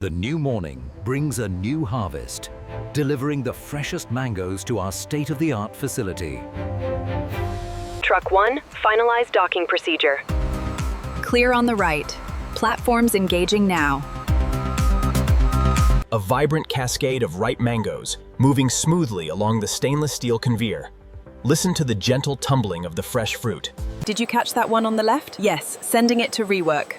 The new morning brings a new harvest, delivering the freshest mangoes to our state-of-the-art facility. Truck 1, finalize docking procedure. Clear on the right. Platforms engaging now. A vibrant cascade of ripe mangoes, moving smoothly along the stainless steel conveyor. Listen to the gentle tumbling of the fresh fruit. Did you catch that one on the left? Yes, sending it to rework.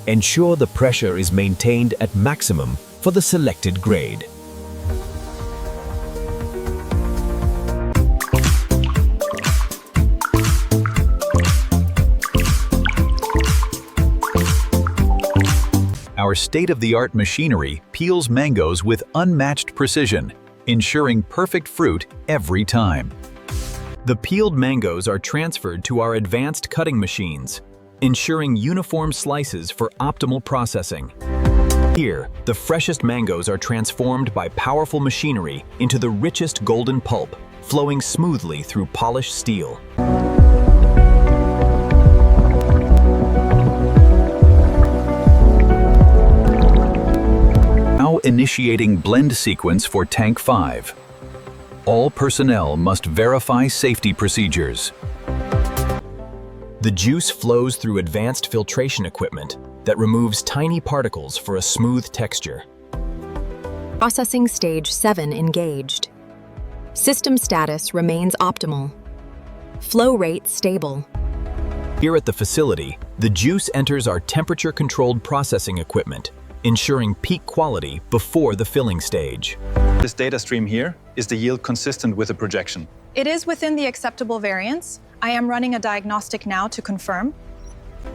Ensure the pressure is maintained at maximum for the selected grade. Our state-of-the-art machinery peels mangoes with unmatched precision, ensuring perfect fruit every time. The peeled mangoes are transferred to our advanced cutting machines, ensuring uniform slices for optimal processing. Here, the freshest mangoes are transformed by powerful machinery into the richest golden pulp, flowing smoothly through polished steel. Now initiating blend sequence for Tank 5. All personnel must verify safety procedures. The juice flows through advanced filtration equipment that removes tiny particles for a smooth texture. Processing stage 7 engaged. System status remains optimal. Flow rate stable. Here at the facility, the juice enters our temperature-controlled processing equipment, ensuring peak quality before the filling stage. This data stream here is the yield consistent with the projection. It is within the acceptable variance. I am running a diagnostic now to confirm.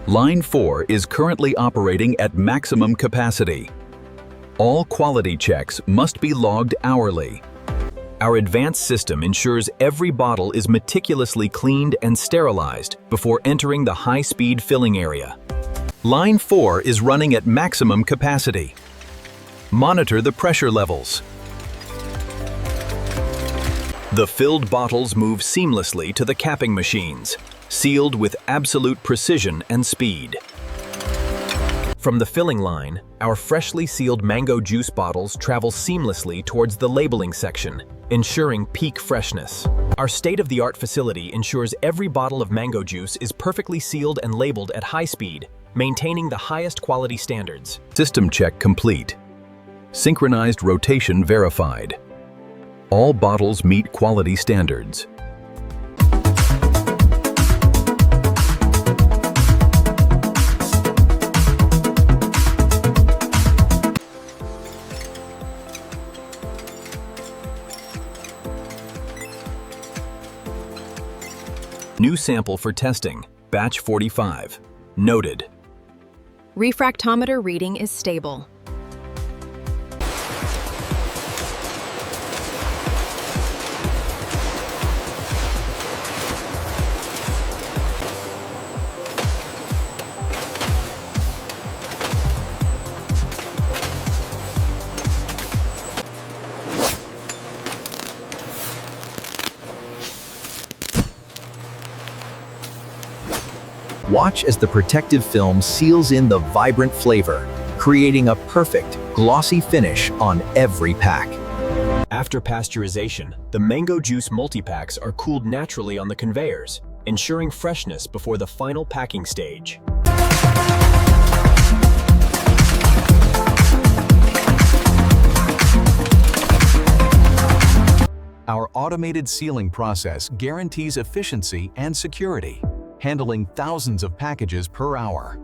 Line 4 is currently operating at maximum capacity. All quality checks must be logged hourly. Our advanced system ensures every bottle is meticulously cleaned and sterilized before entering the high-speed filling area. Line 4 is running at maximum capacity. Monitor the pressure levels. The filled bottles move seamlessly to the capping machines, sealed with absolute precision and speed. From the filling line, our freshly sealed mango juice bottles travel seamlessly towards the labeling section, ensuring peak freshness. Our state-of-the-art facility ensures every bottle of mango juice is perfectly sealed and labeled at high speed, maintaining the highest quality standards. System check complete. Synchronized rotation verified. All bottles meet quality standards. New sample for testing, batch 45. Noted. Refractometer reading is stable. Watch as the protective film seals in the vibrant flavor, creating a perfect, glossy finish on every pack. After pasteurization, the mango juice multi-packs are cooled naturally on the conveyors, ensuring freshness before the final packing stage. Our automated sealing process guarantees efficiency and security, handling thousands of packages per hour.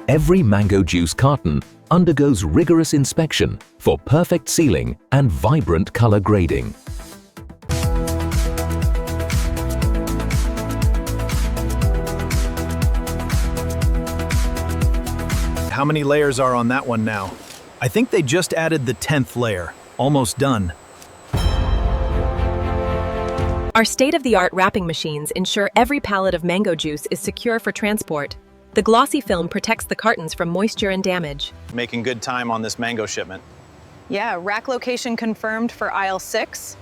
Every mango juice carton undergoes rigorous inspection for perfect sealing and vibrant color grading. How many layers are on that one now? I think they just added the 10th layer. Almost done. Our state-of-the-art wrapping machines ensure every pallet of mango juice is secure for transport. The glossy film protects the cartons from moisture and damage. Making good time on this mango shipment. Yeah, rack location confirmed for aisle 6.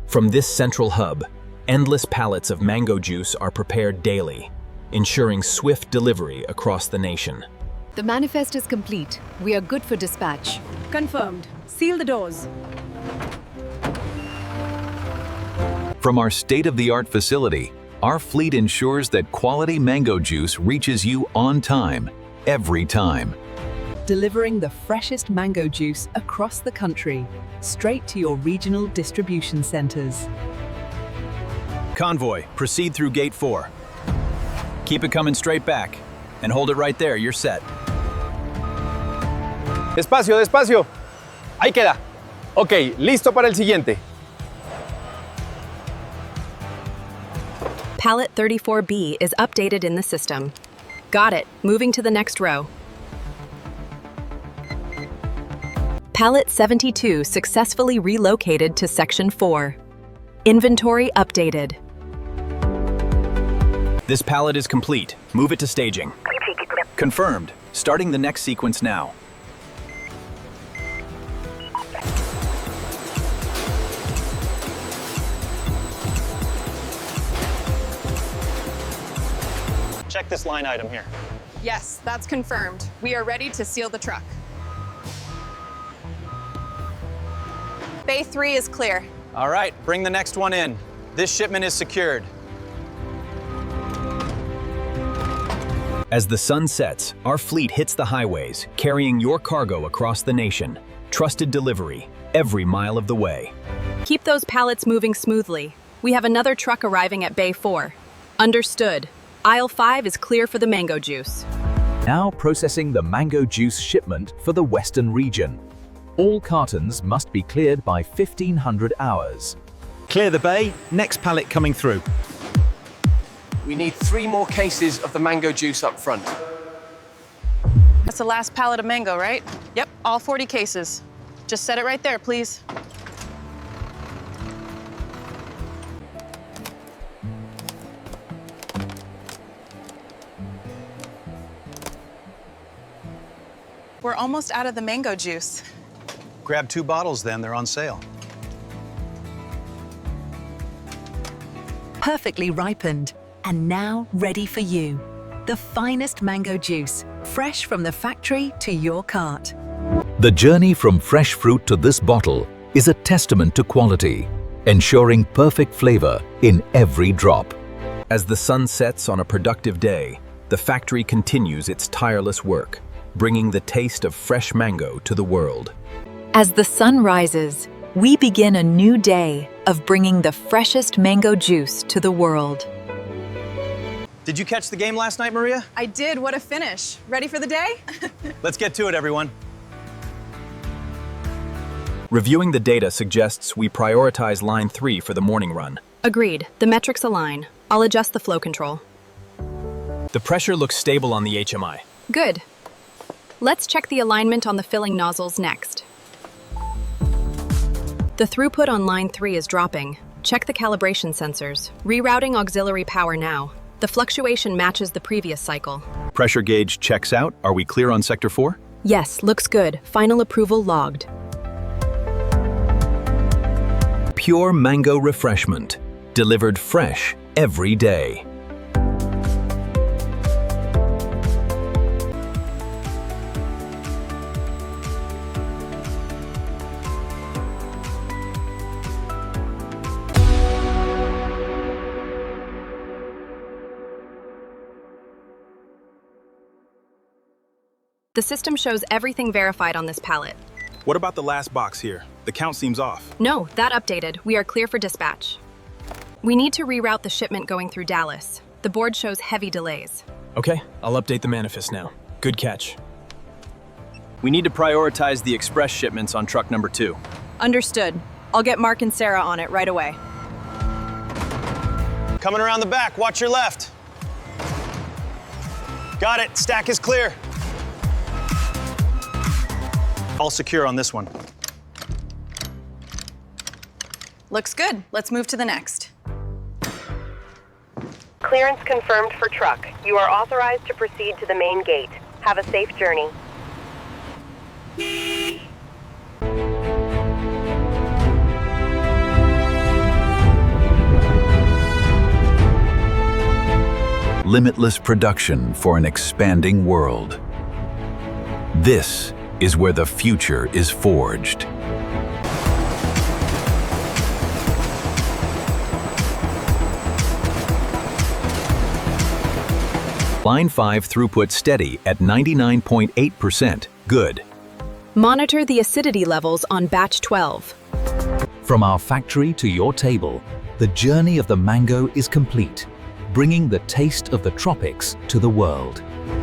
From this central hub, endless pallets of mango juice are prepared daily, ensuring swift delivery across the nation. The manifest is complete. We are good for dispatch. Confirmed. Seal the doors. From our state-of-the-art facility, our fleet ensures that quality mango juice reaches you on time, every time. Delivering the freshest mango juice across the country, straight to your regional distribution centers. Convoy, proceed through gate 4. Keep it coming straight back, and hold it right there, you're set. Despacio, despacio. Ahí queda. Ok, listo para el siguiente. Pallet 34B is updated in the system. Got it. Moving to the next row. Pallet 72 successfully relocated to Section 4. Inventory updated. This pallet is complete. Move it to staging. Confirmed. Starting the next sequence now. Check this line item here. Yes, that's confirmed. We are ready to seal the truck. Bay 3 is clear. All right, bring the next one in. This shipment is secured. As the sun sets, our fleet hits the highways, carrying your cargo across the nation. Trusted delivery, every mile of the way. Keep those pallets moving smoothly. We have another truck arriving at Bay 4. Understood. Aisle 5 is clear for the mango juice. Now processing the mango juice shipment for the Western region. All cartons must be cleared by 1500 hours. Clear the bay, next pallet coming through. We need 3 more cases of the mango juice up front. That's the last pallet of mango, right? Yep, all 40 cases. Just set it right there, please. We're almost out of the mango juice. Grab 2 bottles then, they're on sale. Perfectly ripened, and now ready for you. The finest mango juice, fresh from the factory to your cart. The journey from fresh fruit to this bottle is a testament to quality, ensuring perfect flavor in every drop. As the sun sets on a productive day, the factory continues its tireless work, bringing the taste of fresh mango to the world. As the sun rises, we begin a new day of bringing the freshest mango juice to the world. Did you catch the game last night, Maria? I did. What a finish. Ready for the day? Let's get to it, everyone. Reviewing the data suggests we prioritize line 3 for the morning run. Agreed. The metrics align. I'll adjust the flow control. The pressure looks stable on the HMI. Good. Let's check the alignment on the filling nozzles next. The throughput on line 3 is dropping. Check the calibration sensors. Rerouting auxiliary power now. The fluctuation matches the previous cycle. Pressure gauge checks out. Are we clear on Sector 4? Yes, looks good. Final approval logged. Pure mango refreshment, delivered fresh every day. The system shows everything verified on this pallet. What about the last box here? The count seems off. No, that updated. We are clear for dispatch. We need to reroute the shipment going through Dallas. The board shows heavy delays. Okay, I'll update the manifest now. Good catch. We need to prioritize the express shipments on truck number 2. Understood. I'll get Mark and Sarah on it right away. Coming around the back, watch your left. Got it, stack is clear. All secure on this one. Looks good. Let's move to the next. Clearance confirmed for truck. You are authorized to proceed to the main gate. Have a safe journey. Limitless production for an expanding world. This is where the future is forged. Line 5 throughput steady at 99.8%. Good. Monitor the acidity levels on batch 12. From our factory to your table, the journey of the mango is complete, bringing the taste of the tropics to the world.